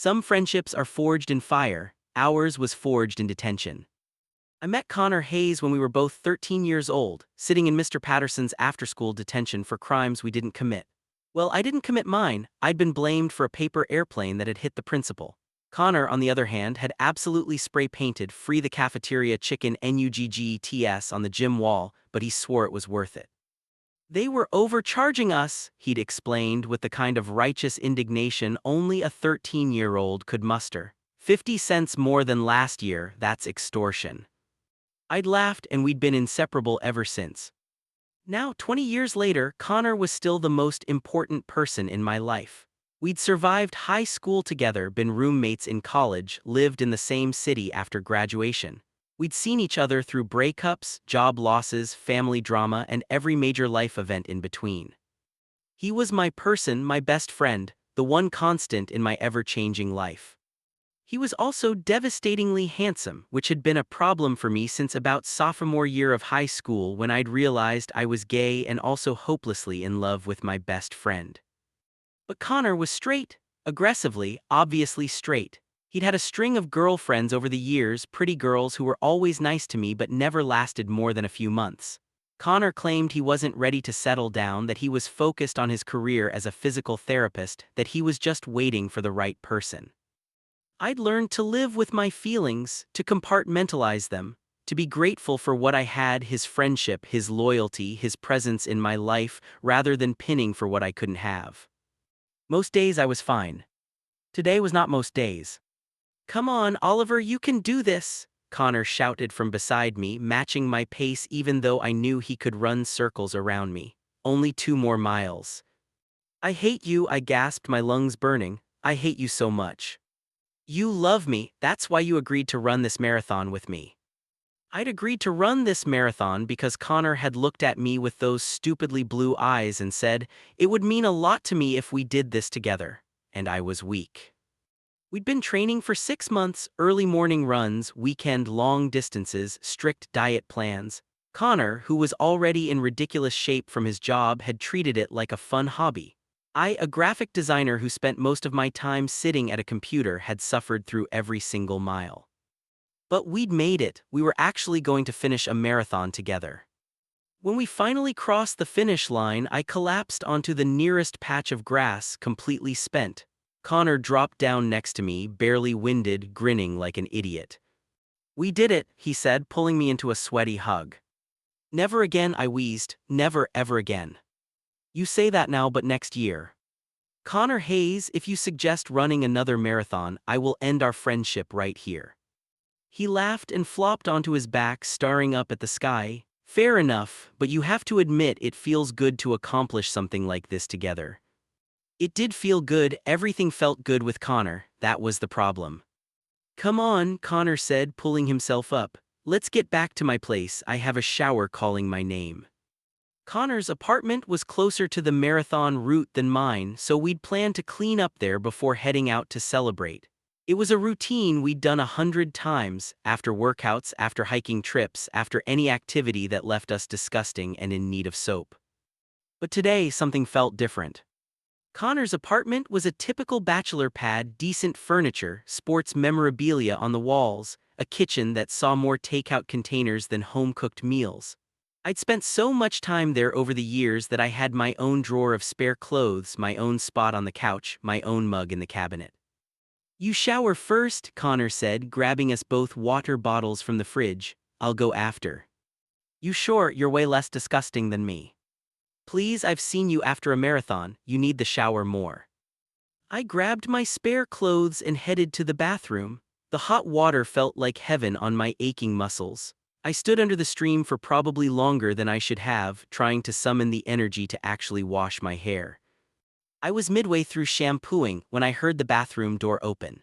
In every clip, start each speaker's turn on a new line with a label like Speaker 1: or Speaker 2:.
Speaker 1: Some friendships are forged in fire, ours was forged in detention. I met Connor Hayes when we were both 13 years old, sitting in Mr. Patterson's after-school detention for crimes we didn't commit. Well, I didn't commit mine. I'd been blamed for a paper airplane that had hit the principal. Connor, on the other hand, had absolutely spray-painted "Free the Cafeteria Chicken NUGGETS" on the gym wall, but he swore it was worth it. They were overcharging us, he'd explained with the kind of righteous indignation only a 13-year-old could muster. 50 cents more than last year, that's extortion. I'd laughed and we'd been inseparable ever since. Now, 20 years later, Connor was still the most important person in my life. We'd survived high school together, been roommates in college, lived in the same city after graduation. We'd seen each other through breakups, job losses, family drama, and every major life event in between. He was my person, my best friend, the one constant in my ever-changing life. He was also devastatingly handsome, which had been a problem for me since about sophomore year of high school when I'd realized I was gay and also hopelessly in love with my best friend. But Connor was straight, aggressively, obviously straight. He'd had a string of girlfriends over the years, pretty girls who were always nice to me but never lasted more than a few months. Connor claimed he wasn't ready to settle down, that he was focused on his career as a physical therapist, that he was just waiting for the right person. I'd learned to live with my feelings, to compartmentalize them, to be grateful for what I had, his friendship, his loyalty, his presence in my life, rather than pinning for what I couldn't have. Most days I was fine. Today was not most days. "Come on, Oliver, you can do this," Connor shouted from beside me, matching my pace even though I knew he could run circles around me. Only 2 more miles. "I hate you," I gasped, my lungs burning. "I hate you so much. You love me, that's why you agreed to run this marathon with me." I'd agreed to run this marathon because Connor had looked at me with those stupidly blue eyes and said, "It would mean a lot to me if we did this together." And I was weak. We'd been training for 6 months, early morning runs, weekend long distances, strict diet plans. Connor, who was already in ridiculous shape from his job, had treated it like a fun hobby. I, a graphic designer who spent most of my time sitting at a computer, had suffered through every single mile. But we'd made it. We were actually going to finish a marathon together. When we finally crossed the finish line, I collapsed onto the nearest patch of grass, completely spent. Connor dropped down next to me, barely winded, grinning like an idiot. "We did it," he said, pulling me into a sweaty hug. "Never again," I wheezed. "Never, ever again." "You say that now, but next year." "Connor Hayes, if you suggest running another marathon, I will end our friendship right here." He laughed and flopped onto his back, staring up at the sky. "Fair enough, but you have to admit it feels good to accomplish something like this together." It did feel good, everything felt good with Connor, that was the problem. "Come on," Connor said, pulling himself up. "Let's get back to my place, I have a shower calling my name." Connor's apartment was closer to the marathon route than mine, so we'd planned to clean up there before heading out to celebrate. It was a routine we'd done 100 times, after workouts, after hiking trips, after any activity that left us disgusting and in need of soap. But today something felt different. Connor's apartment was a typical bachelor pad, decent furniture, sports memorabilia on the walls, a kitchen that saw more takeout containers than home-cooked meals. I'd spent so much time there over the years that I had my own drawer of spare clothes, my own spot on the couch, my own mug in the cabinet. "You shower first," Connor said, grabbing us both water bottles from the fridge. "I'll go after." "You sure? You're way less disgusting than me." "Please, I've seen you after a marathon, you need the shower more." I grabbed my spare clothes and headed to the bathroom. The hot water felt like heaven on my aching muscles. I stood under the stream for probably longer than I should have, trying to summon the energy to actually wash my hair. I was midway through shampooing when I heard the bathroom door open.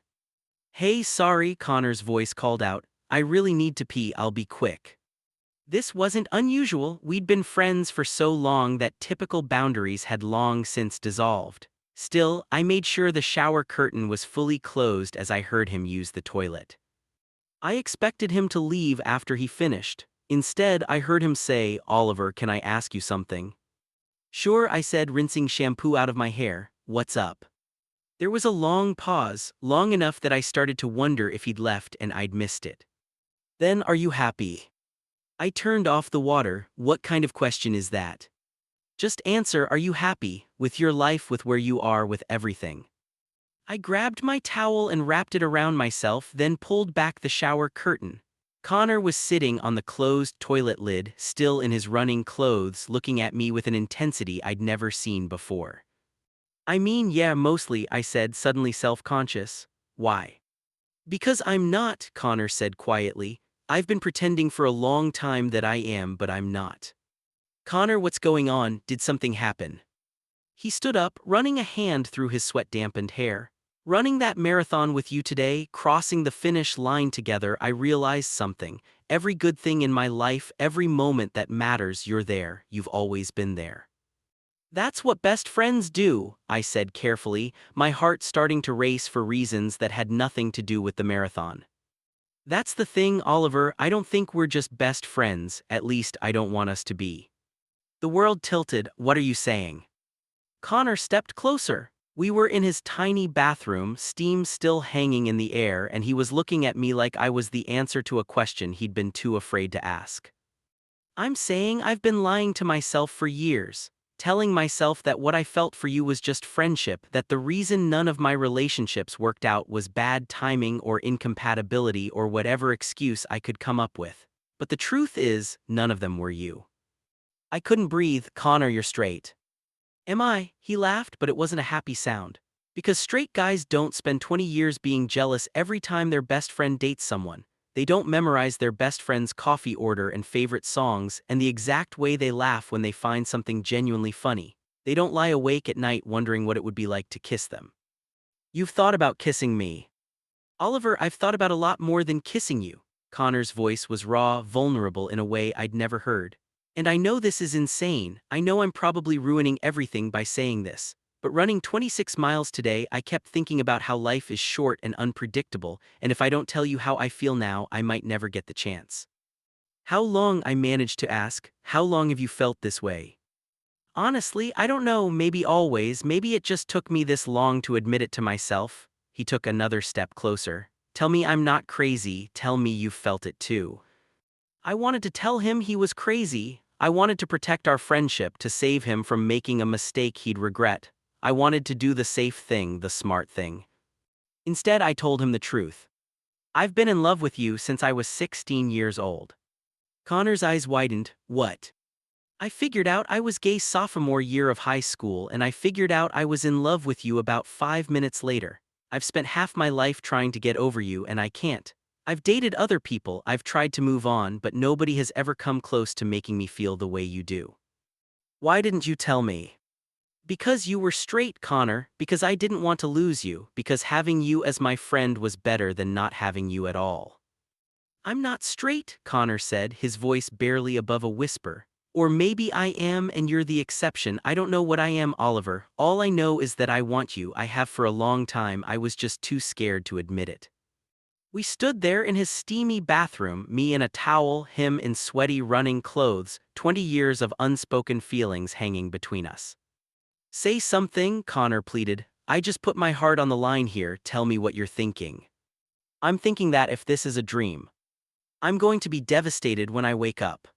Speaker 1: "Hey, sorry," Connor's voice called out. "I really need to pee, I'll be quick." This wasn't unusual, we'd been friends for so long that typical boundaries had long since dissolved. Still, I made sure the shower curtain was fully closed as I heard him use the toilet. I expected him to leave after he finished. Instead, I heard him say, "Oliver, can I ask you something?" "Sure," I said, rinsing shampoo out of my hair. "What's up?" There was a long pause, long enough that I started to wonder if he'd left and I'd missed it. Then, are you happy? I turned off the water. What kind of question is that? Just answer, are you happy, with your life, with where you are, with everything? I grabbed my towel and wrapped it around myself, then pulled back the shower curtain. Connor was sitting on the closed toilet lid, still in his running clothes, looking at me with an intensity I'd never seen before. I mean, yeah, mostly, I said, suddenly self-conscious. Why? Because I'm not, Connor said quietly. I've been pretending for a long time that I am, but I'm not. Connor, what's going on? Did something happen? He stood up, running a hand through his sweat-dampened hair. Running that marathon with you today, crossing the finish line together, I realized something. Every good thing in my life, every moment that matters, you're there, you've always been there. That's what best friends do, I said carefully, my heart starting to race for reasons that had nothing to do with the marathon. That's the thing, Oliver, I don't think we're just best friends, at least I don't want us to be. The world tilted. What are you saying? Connor stepped closer. We were in his tiny bathroom, steam still hanging in the air, and he was looking at me like I was the answer to a question he'd been too afraid to ask. I'm saying I've been lying to myself for years, telling myself that what I felt for you was just friendship, that the reason none of my relationships worked out was bad timing or incompatibility or whatever excuse I could come up with. But the truth is, none of them were you. I couldn't breathe. Connor, you're straight. Am I? He laughed, but it wasn't a happy sound. Because straight guys don't spend 20 years being jealous every time their best friend dates someone. They don't memorize their best friend's coffee order and favorite songs and the exact way they laugh when they find something genuinely funny. They don't lie awake at night wondering what it would be like to kiss them. You've thought about kissing me. Oliver, I've thought about a lot more than kissing you. Connor's voice was raw, vulnerable in a way I'd never heard. And I know this is insane, I know I'm probably ruining everything by saying this, but running 26 miles today, I kept thinking about how life is short and unpredictable, and if I don't tell you how I feel now, I might never get the chance. How long? I managed to ask. How long have you felt this way? Honestly, I don't know, maybe always, maybe it just took me this long to admit it to myself. He took another step closer. Tell me I'm not crazy, tell me you felt it too. I wanted to tell him he was crazy. I wanted to protect our friendship, to save him from making a mistake he'd regret. I wanted to do the safe thing, the smart thing. Instead, I told him the truth. I've been in love with you since I was 16 years old. Connor's eyes widened. What? I figured out I was gay sophomore year of high school, and I figured out I was in love with you about 5 minutes later. I've spent half my life trying to get over you, and I can't. I've dated other people, I've tried to move on, but nobody has ever come close to making me feel the way you do. Why didn't you tell me? Because you were straight, Connor, because I didn't want to lose you, because having you as my friend was better than not having you at all. I'm not straight, Connor said, his voice barely above a whisper. Or maybe I am and you're the exception. I don't know what I am, Oliver. All I know is that I want you. I have for a long time. I was just too scared to admit it. We stood there in his steamy bathroom, me in a towel, him in sweaty running clothes, 20 years of unspoken feelings hanging between us. Say something, Connor pleaded. I just put my heart on the line here, tell me what you're thinking. I'm thinking that if this is a dream, I'm going to be devastated when I wake up.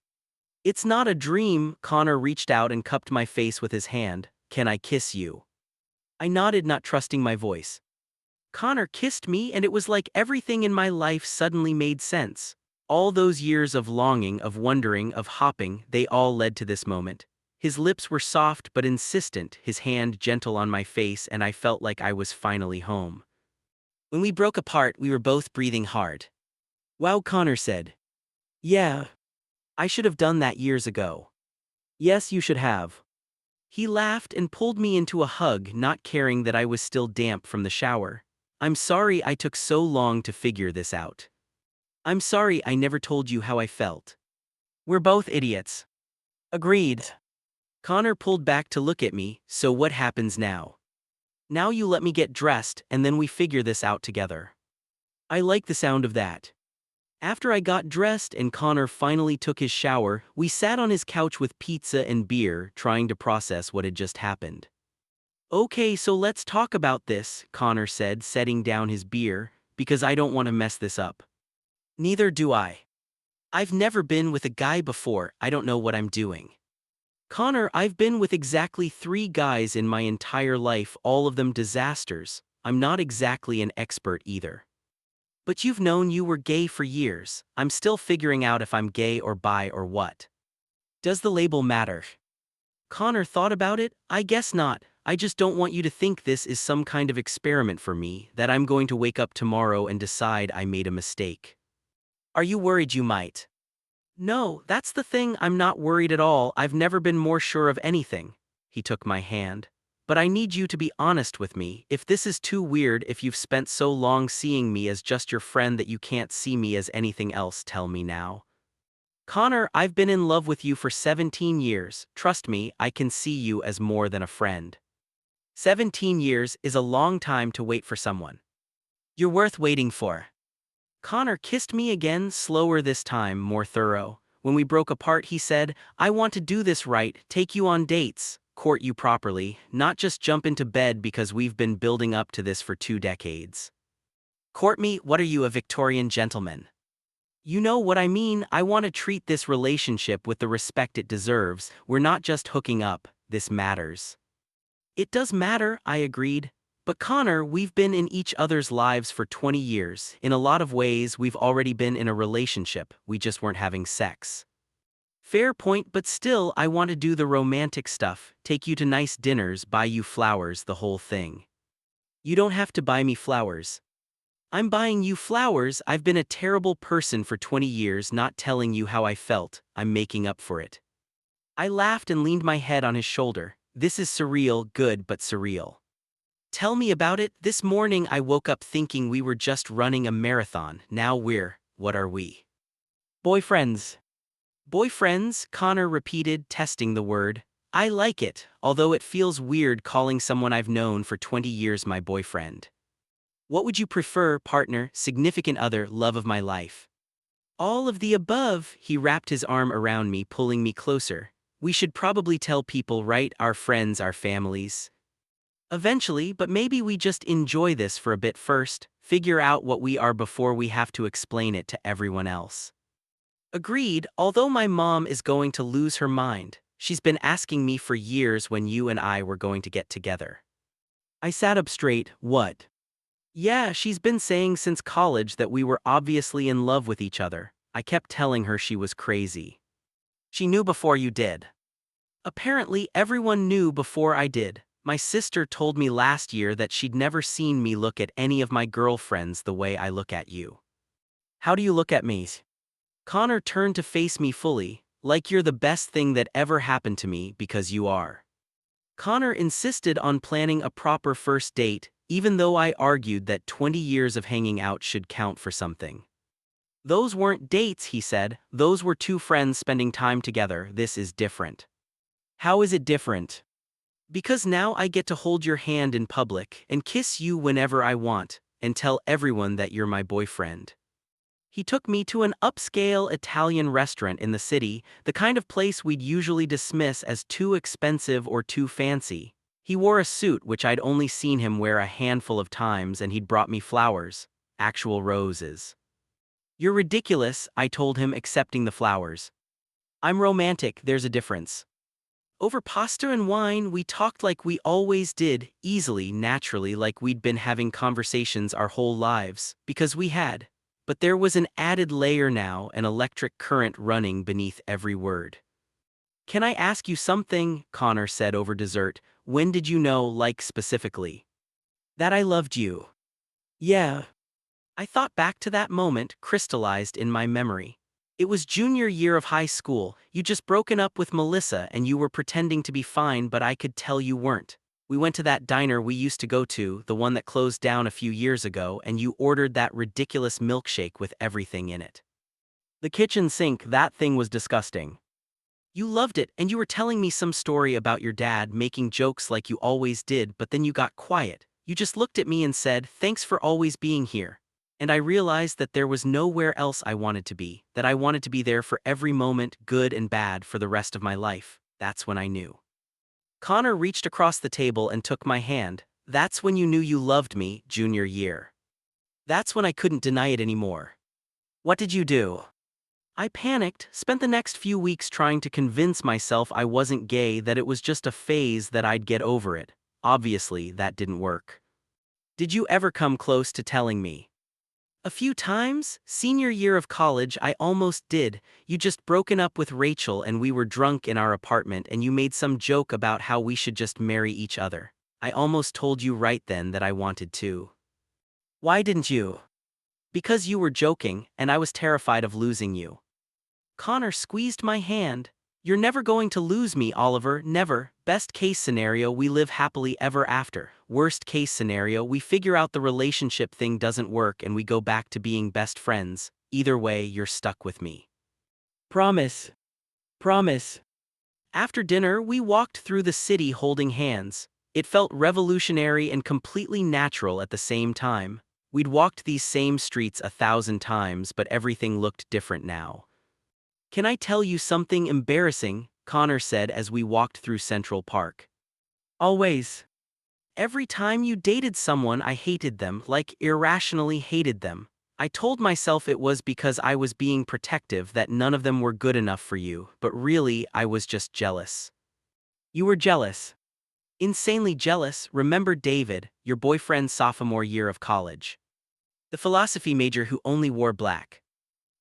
Speaker 1: It's not a dream, Connor reached out and cupped my face with his hand. Can I kiss you? I nodded, not trusting my voice. Connor kissed me, and it was like everything in my life suddenly made sense. All those years of longing, of wondering, of hopping, they all led to this moment. His lips were soft but insistent, his hand gentle on my face, and I felt like I was finally home. When we broke apart, we were both breathing hard. Wow, Connor said. Yeah. I should have done that years ago. Yes, you should have. He laughed and pulled me into a hug, not caring that I was still damp from the shower. I'm sorry I took so long to figure this out. I'm sorry I never told you how I felt. We're both idiots. Agreed. Connor pulled back to look at me. So what happens now? Now you let me get dressed and then we figure this out together. I like the sound of that. After I got dressed and Connor finally took his shower, we sat on his couch with pizza and beer, trying to process what had just happened. Okay, so let's talk about this, Connor said, setting down his beer, because I don't want to mess this up. Neither do I. I've never been with a guy before, I don't know what I'm doing. Connor, I've been with exactly 3 guys in my entire life, all of them disasters. I'm not exactly an expert either. But you've known you were gay for years. I'm still figuring out if I'm gay or bi or what. Does the label matter? Connor thought about it. I guess not. I just don't want you to think this is some kind of experiment for me, that I'm going to wake up tomorrow and decide I made a mistake. Are you worried you might? No, that's the thing, I'm not worried at all. I've never been more sure of anything. He took my hand. But I need you to be honest with me. If this is too weird, if you've spent so long seeing me as just your friend that you can't see me as anything else, tell me now. Connor, I've been in love with you for 17 years. Trust me, I can see you as more than a friend. 17 years is a long time to wait for someone. You're worth waiting for. Connor kissed me again, slower this time, more thorough. When we broke apart, he said, I want to do this right, take you on dates, court you properly, not just jump into bed because we've been building up to this for 2 decades. Court me, what are you, a Victorian gentleman? You know what I mean. I want to treat this relationship with the respect it deserves. We're not just hooking up, this matters. It does matter, I agreed. But Connor, we've been in each other's lives for 20 years. In a lot of ways, we've already been in a relationship, we just weren't having sex. Fair point, but still, I want to do the romantic stuff, take you to nice dinners, buy you flowers, the whole thing. You don't have to buy me flowers. I'm buying you flowers. I've been a terrible person for 20 years, not telling you how I felt. I'm making up for it. I laughed and leaned my head on his shoulder. This is surreal, good but surreal. Tell me about it. This morning I woke up thinking we were just running a marathon. Now what are we? Boyfriends. Boyfriends, Connor repeated, testing the word. I like it, although it feels weird calling someone I've known for 20 years my boyfriend. What would you prefer, partner, significant other, love of my life? All of the above. He wrapped his arm around me, pulling me closer. We should probably tell people, right? Our friends, our families. Eventually, but maybe we just enjoy this for a bit first, figure out what we are before we have to explain it to everyone else. Agreed, although my mom is going to lose her mind. She's been asking me for years when you and I were going to get together. I sat up straight. What? Yeah, she's been saying since college that we were obviously in love with each other. I kept telling her she was crazy. She knew before you did. Apparently, everyone knew before I did. My sister told me last year that she'd never seen me look at any of my girlfriends the way I look at you. How do you look at me? Connor turned to face me fully, like you're the best thing that ever happened to me, because you are. Connor insisted on planning a proper first date, even though I argued that 20 years of hanging out should count for something. Those weren't dates, he said. Those were 2 friends spending time together. This is different. How is it different? Because now I get to hold your hand in public and kiss you whenever I want, and tell everyone that you're my boyfriend. He took me to an upscale Italian restaurant in the city, the kind of place we'd usually dismiss as too expensive or too fancy. He wore a suit which I'd only seen him wear a handful of times, and he'd brought me flowers, actual roses. You're ridiculous, I told him, accepting the flowers. I'm romantic, there's a difference. Over pasta and wine, we talked like we always did, easily, naturally, like we'd been having conversations our whole lives, because we had. But there was an added layer now, an electric current running beneath every word. Can I ask you something? Connor said over dessert. When did you know, like specifically? That I loved you. Yeah. I thought back to that moment, crystallized in my memory. It was junior year of high school. You'd just broken up with Melissa and you were pretending to be fine, but I could tell you weren't. We went to that diner we used to go to, the one that closed down a few years ago, and you ordered that ridiculous milkshake with everything in it. The kitchen sink, that thing was disgusting. You loved it, and you were telling me some story about your dad, making jokes like you always did, but then you got quiet. You just looked at me and said, thanks for always being here. And I realized that there was nowhere else I wanted to be, that I wanted to be there for every moment, good and bad, for the rest of my life. That's when I knew. Connor reached across the table and took my hand. That's when you knew you loved me, junior year. That's when I couldn't deny it anymore. What did you do? I panicked, spent the next few weeks trying to convince myself I wasn't gay, that it was just a phase, that I'd get over it. Obviously, that didn't work. Did you ever come close to telling me? A few times. Senior year of college, I almost did. You just broken up with Rachel and we were drunk in our apartment and you made some joke about how we should just marry each other. I almost told you right then that I wanted to. Why didn't you? Because you were joking, and I was terrified of losing you. Connor squeezed my hand. You're never going to lose me, Oliver, never. Best case scenario, we live happily ever after. Worst case scenario, we figure out the relationship thing doesn't work and we go back to being best friends. Either way, you're stuck with me. Promise. Promise. After dinner, we walked through the city holding hands. It felt revolutionary and completely natural at the same time. We'd walked these same streets 1,000 times, but everything looked different now. Can I tell you something embarrassing? Connor said as we walked through Central Park. Always. Every time you dated someone, I hated them, like irrationally hated them. I told myself it was because I was being protective, that none of them were good enough for you, but really, I was just jealous. You were jealous. Insanely jealous. Remember David, your boyfriend's sophomore year of college? The philosophy major who only wore black.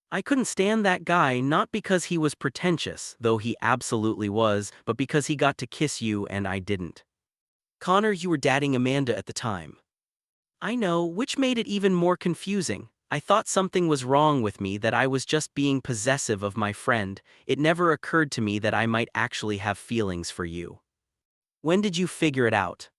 Speaker 1: I couldn't stand that guy, not because he was pretentious, though he absolutely was, but because he got to kiss you and I didn't. Connor, you were dating Amanda at the time. I know, which made it even more confusing. I thought something was wrong with me, that I was just being possessive of my friend. It never occurred to me that I might actually have feelings for you. When did you figure it out?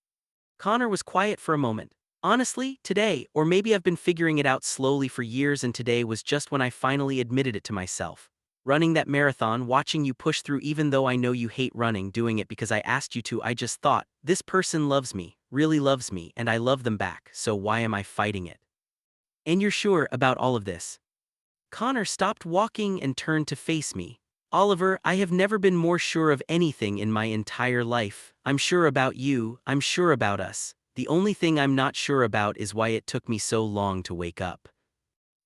Speaker 1: Connor was quiet for a moment. Honestly, today, or maybe I've been figuring it out slowly for years, and today was just when I finally admitted it to myself. Running that marathon, watching you push through even though I know you hate running, doing it because I asked you to, I just thought, this person loves me, really loves me, and I love them back, so why am I fighting it? And you're sure about all of this? Connor stopped walking and turned to face me. Oliver, I have never been more sure of anything in my entire life. I'm sure about you, I'm sure about us. The only thing I'm not sure about is why it took me so long to wake up.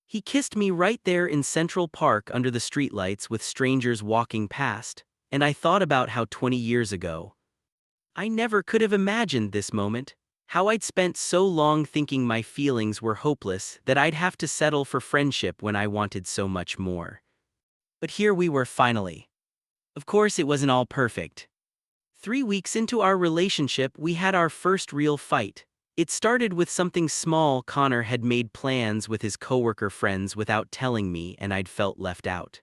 Speaker 1: He kissed me right there in Central Park under the streetlights with strangers walking past, and I thought about how 20 years ago, I never could have imagined this moment, how I'd spent so long thinking my feelings were hopeless, that I'd have to settle for friendship when I wanted so much more. But here we were finally. Of course it wasn't all perfect. 3 weeks into our relationship, we had our first real fight. It started with something small. Connor had made plans with his coworker friends without telling me, and I'd felt left out.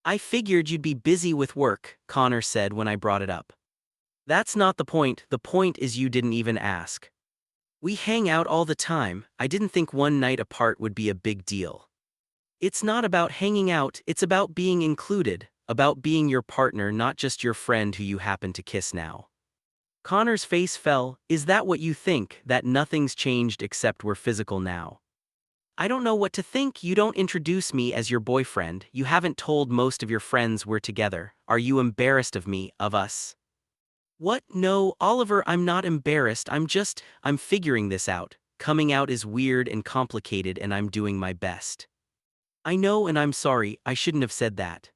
Speaker 1: I figured you'd be busy with work, Connor said when I brought it up. That's not the point is you didn't even ask. We hang out all the time. I didn't think one night apart would be a big deal. It's not about hanging out, it's about being included. About being your partner, not just your friend who you happen to kiss now. Connor's face fell. Is that what you think, that nothing's changed except we're physical now? I don't know what to think. You don't introduce me as your boyfriend. You haven't told most of your friends we're together. Are you embarrassed of me, of us? What? No, Oliver, I'm not embarrassed. I'm figuring this out. Coming out is weird and complicated, and I'm doing my best. I know, and I'm sorry, I shouldn't have said that.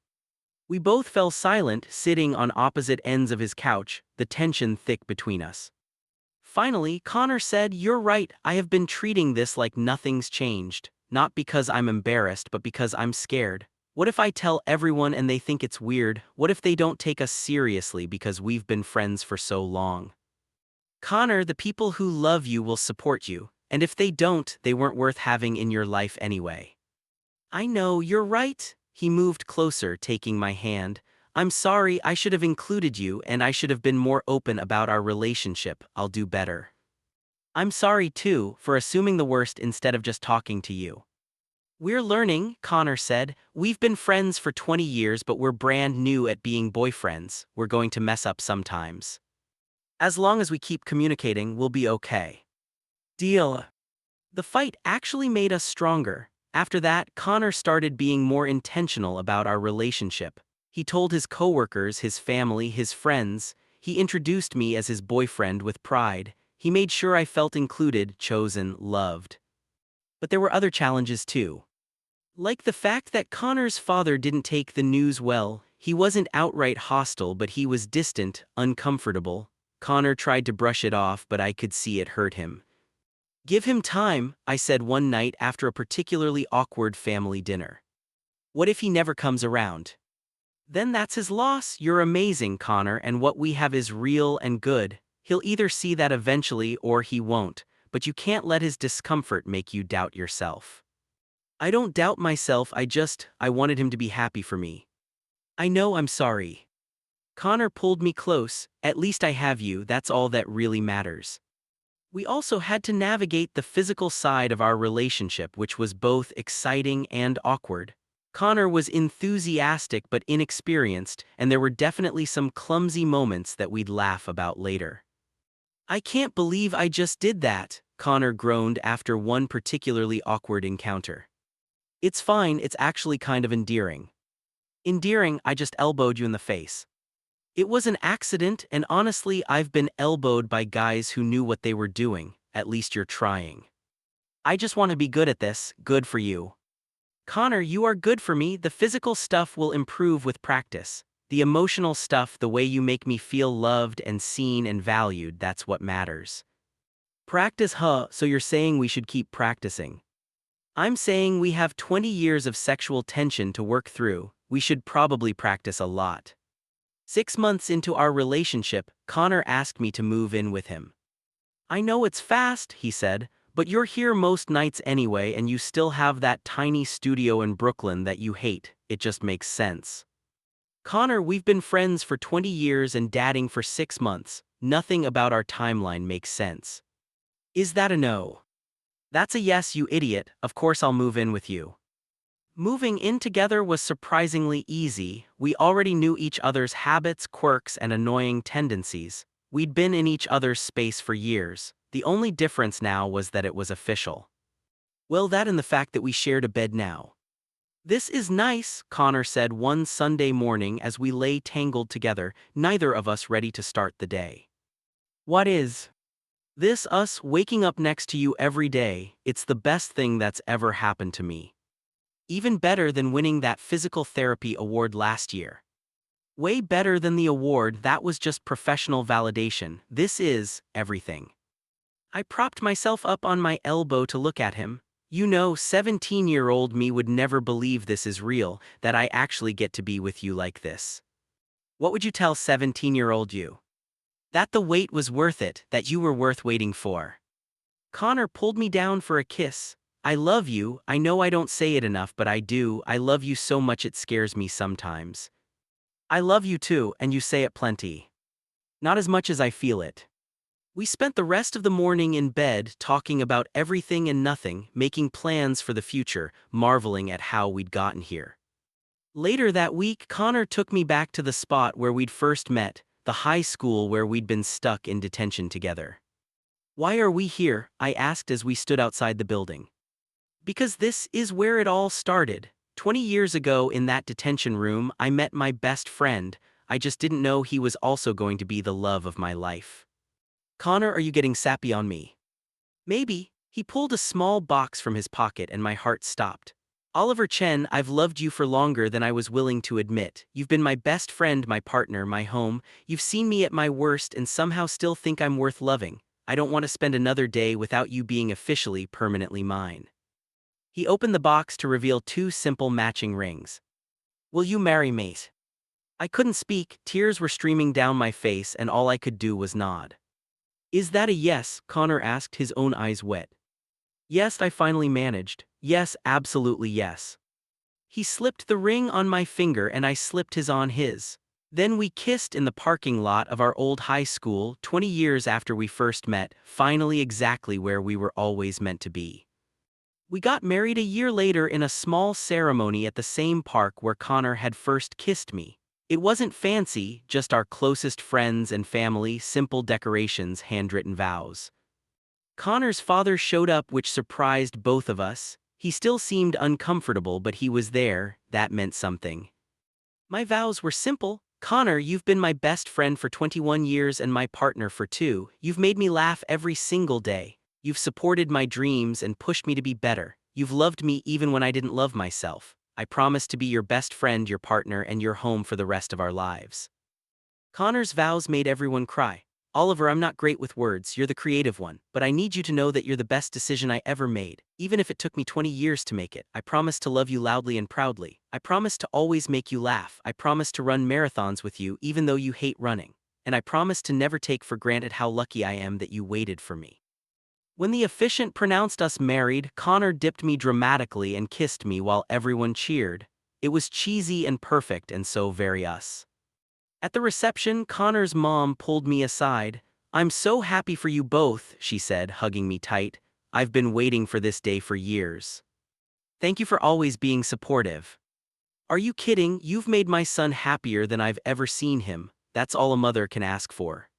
Speaker 1: We both fell silent, sitting on opposite ends of his couch, the tension thick between us. Finally, Connor said, "You're right, I have been treating this like nothing's changed, not because I'm embarrassed but because I'm scared. What if I tell everyone and they think it's weird? What if they don't take us seriously because we've been friends for so long?" Connor, the people who love you will support you, and if they don't, they weren't worth having in your life anyway. I know, you're right. He moved closer, taking my hand. I'm sorry, I should have included you, and I should have been more open about our relationship. I'll do better. I'm sorry too, for assuming the worst instead of just talking to you. We're learning, Connor said. We've been friends for 20 years, but we're brand new at being boyfriends. We're going to mess up sometimes. As long as we keep communicating, we'll be okay. Deal. The fight actually made us stronger. After that, Connor started being more intentional about our relationship. He told his coworkers, his family, his friends. He introduced me as his boyfriend with pride. He made sure I felt included, chosen, loved. But there were other challenges too. Like the fact that Connor's father didn't take the news well. He wasn't outright hostile, but he was distant, uncomfortable. Connor tried to brush it off, but I could see it hurt him. "Give him time," I said one night after a particularly awkward family dinner. "What if he never comes around?" "Then that's his loss. You're amazing, Connor, and what we have is real and good. He'll either see that eventually or he won't, but you can't let his discomfort make you doubt yourself." "I don't doubt myself, I wanted him to be happy for me." "I know, I'm sorry." Connor pulled me close. "At least I have you, that's all that really matters." We also had to navigate the physical side of our relationship, which was both exciting and awkward. Connor was enthusiastic but inexperienced, and there were definitely some clumsy moments that we'd laugh about later. "I can't believe I just did that," Connor groaned after one particularly awkward encounter. "It's fine, it's actually kind of endearing." "Endearing? I just elbowed you in the face." "It was an accident, and honestly, I've been elbowed by guys who knew what they were doing. At least you're trying." "I just want to be good at this." "Good for you." "Connor, you are good for me. The physical stuff will improve with practice. The emotional stuff, the way you make me feel loved and seen and valued, that's what matters." "Practice, huh? So you're saying we should keep practicing?" "I'm saying we have 20 years of sexual tension to work through. We should probably practice a lot." 6 months into our relationship, Connor asked me to move in with him. "I know it's fast," he said, "but you're here most nights anyway and you still have that tiny studio in Brooklyn that you hate. It just makes sense." "Connor, we've been friends for 20 years and dating for 6 months. Nothing about our timeline makes sense." "Is that a no?" "That's a yes, you idiot. Of course I'll move in with you." Moving in together was surprisingly easy. We already knew each other's habits, quirks, and annoying tendencies. We'd been in each other's space for years. The only difference now was that it was official. "Well, that and the fact that we shared a bed now." "This is nice," Connor said one Sunday morning as we lay tangled together, neither of us ready to start the day. "What is?" "This, us waking up next to you every day. It's the best thing that's ever happened to me. Even better than winning that physical therapy award last year." "Way better than the award, that was just professional validation. This is everything." I propped myself up on my elbow to look at him. 17-year-old me would never believe this is real, that I actually get to be with you like this." "What would you tell 17-year-old you?" "That the wait was worth it, that you were worth waiting for." Connor pulled me down for a kiss. "I love you. I know I don't say it enough, but I do. I love you so much it scares me sometimes." "I love you too, and you say it plenty." "Not as much as I feel it." We spent the rest of the morning in bed talking about everything and nothing, making plans for the future, marveling at how we'd gotten here. Later that week, Connor took me back to the spot where we'd first met, the high school where we'd been stuck in detention together. "Why are we here?" I asked as we stood outside the building. "Because this is where it all started. 20 years ago in that detention room, I met my best friend. I just didn't know he was also going to be the love of my life." "Connor, are you getting sappy on me?" "Maybe." He pulled a small box from his pocket and my heart stopped. "Oliver Chen, I've loved you for longer than I was willing to admit. You've been my best friend, my partner, my home. You've seen me at my worst and somehow still think I'm worth loving. I don't want to spend another day without you being officially, permanently mine." He opened the box to reveal two simple matching rings. "Will you marry me?" I couldn't speak, tears were streaming down my face and all I could do was nod. "Is that a yes?" Connor asked, his own eyes wet. "Yes," I finally managed. "Yes, absolutely yes." He slipped the ring on my finger and I slipped his on his. Then we kissed in the parking lot of our old high school, 20 years after we first met, finally exactly where we were always meant to be. We got married a year later in a small ceremony at the same park where Connor had first kissed me. It wasn't fancy, just our closest friends and family, simple decorations, handwritten vows. Connor's father showed up, which surprised both of us. He still seemed uncomfortable, but he was there. That meant something. My vows were simple: Connor, you've been my best friend for 21 years and my partner for 2. You've made me laugh every single day. You've supported my dreams and pushed me to be better. You've loved me even when I didn't love myself. I promise to be your best friend, your partner, and your home for the rest of our lives. Connor's vows made everyone cry. Oliver, I'm not great with words, you're the creative one, but I need you to know that you're the best decision I ever made. Even if it took me 20 years to make it, I promise to love you loudly and proudly. I promise to always make you laugh. I promise to run marathons with you even though you hate running. And I promise to never take for granted how lucky I am that you waited for me. When the officiant pronounced us married, Connor dipped me dramatically and kissed me while everyone cheered. It was cheesy and perfect and so very us. At the reception, Connor's mom pulled me aside. "I'm so happy for you both," she said, hugging me tight. "I've been waiting for this day for years. Thank you for always being supportive." "Are you kidding? You've made my son happier than I've ever seen him. That's all a mother can ask for."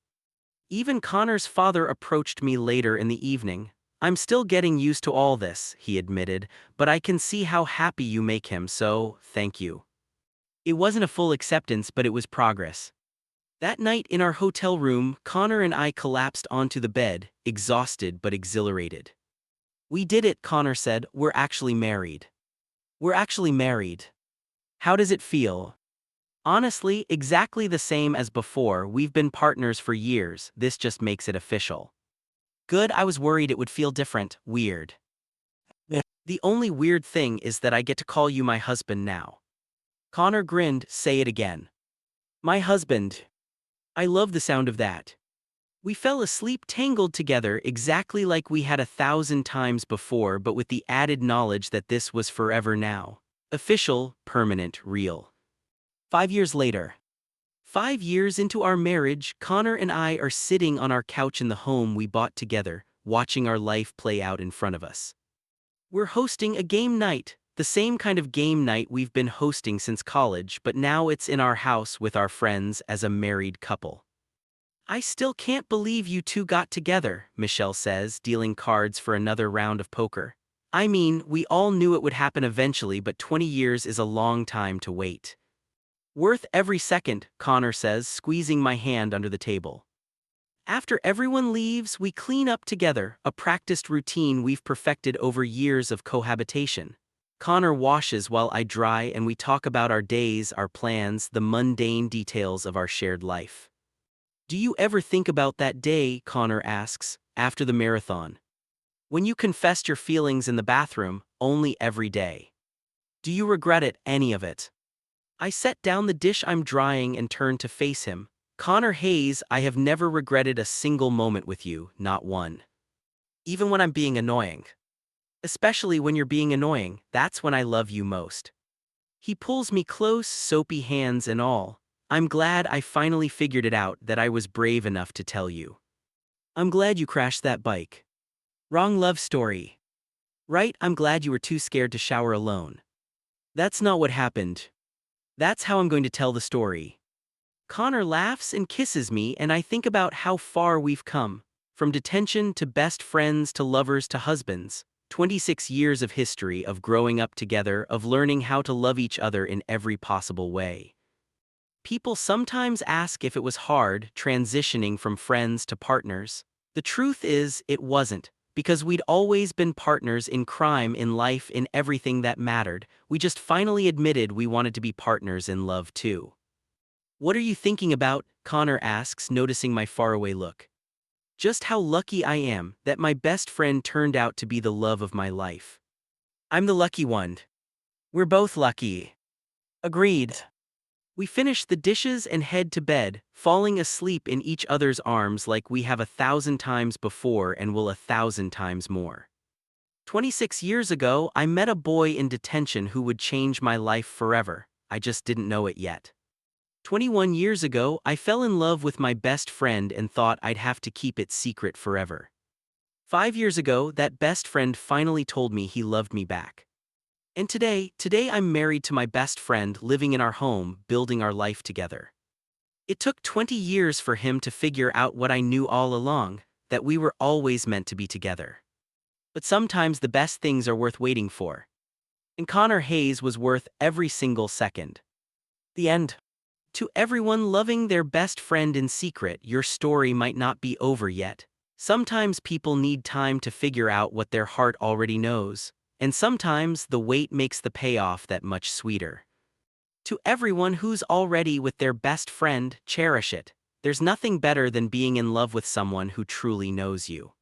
Speaker 1: Even Connor's father approached me later in the evening. "I'm still getting used to all this," he admitted, "but I can see how happy you make him, so thank you." It wasn't a full acceptance, but it was progress. That night in our hotel room, Connor and I collapsed onto the bed, exhausted but exhilarated. "We did it," Connor said. "We're actually married." "We're actually married. How does it feel?" "Honestly, exactly the same as before. We've been partners for years. This just makes it official." "Good, I was worried it would feel different, weird." Yeah. "The only weird thing is that I get to call you my husband now." Connor grinned. "Say it again." "My husband." I love the sound of that. We fell asleep tangled together exactly like we had 1,000 times before, but with the added knowledge that this was forever now. Official, permanent, real. 5 years later. 5 years into our marriage, Connor and I are sitting on our couch in the home we bought together, watching our life play out in front of us. We're hosting a game night, the same kind of game night we've been hosting since college, but now it's in our house with our friends as a married couple. "I still can't believe you two got together," Michelle says, dealing cards for another round of poker. "I mean, we all knew it would happen eventually, but 20 years is a long time to wait." "Worth every second," Connor says, squeezing my hand under the table. After everyone leaves, we clean up together, a practiced routine we've perfected over years of cohabitation. Connor washes while I dry, and we talk about our days, our plans, the mundane details of our shared life. "Do you ever think about that day," Connor asks, "after the marathon? When you confessed your feelings in the bathroom, only every day? Do you regret it, any of it?" I set down the dish I'm drying and turned to face him. "Connor Hayes, I have never regretted a single moment with you, not one. Even when I'm being annoying. Especially when you're being annoying, that's when I love you most." He pulls me close, soapy hands and all. "I'm glad I finally figured it out, that I was brave enough to tell you. I'm glad you crashed that bike. Wrong love story. Right, I'm glad you were too scared to shower alone. That's not what happened. That's how I'm going to tell the story." Connor laughs and kisses me, and I think about how far we've come. From detention to best friends to lovers to husbands. 26 years of history, of growing up together, of learning how to love each other in every possible way. People sometimes ask if it was hard transitioning from friends to partners. The truth is, it wasn't, because we'd always been partners in crime, in life, in everything that mattered. We just finally admitted we wanted to be partners in love too. "What are you thinking about?" Connor asks, noticing my faraway look. "Just how lucky I am that my best friend turned out to be the love of my life. I'm the lucky one. We're both lucky." Agreed. We finish the dishes and head to bed, falling asleep in each other's arms like we have 1,000 times before and will 1,000 times more. 26 years ago, I met a boy in detention who would change my life forever. I just didn't know it yet. 21 years ago, I fell in love with my best friend and thought I'd have to keep it secret forever. 5 years ago, that best friend finally told me he loved me back. And today I'm married to my best friend, living in our home, building our life together. It took 20 years for him to figure out what I knew all along, that we were always meant to be together. But sometimes the best things are worth waiting for. And Connor Hayes was worth every single second. The end. To everyone loving their best friend in secret, your story might not be over yet. Sometimes people need time to figure out what their heart already knows, and sometimes the wait makes the payoff that much sweeter. To everyone who's already with their best friend, cherish it. There's nothing better than being in love with someone who truly knows you.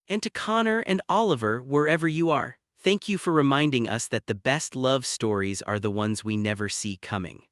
Speaker 1: And to Connor and Oliver, wherever you are, thank you for reminding us that the best love stories are the ones we never see coming.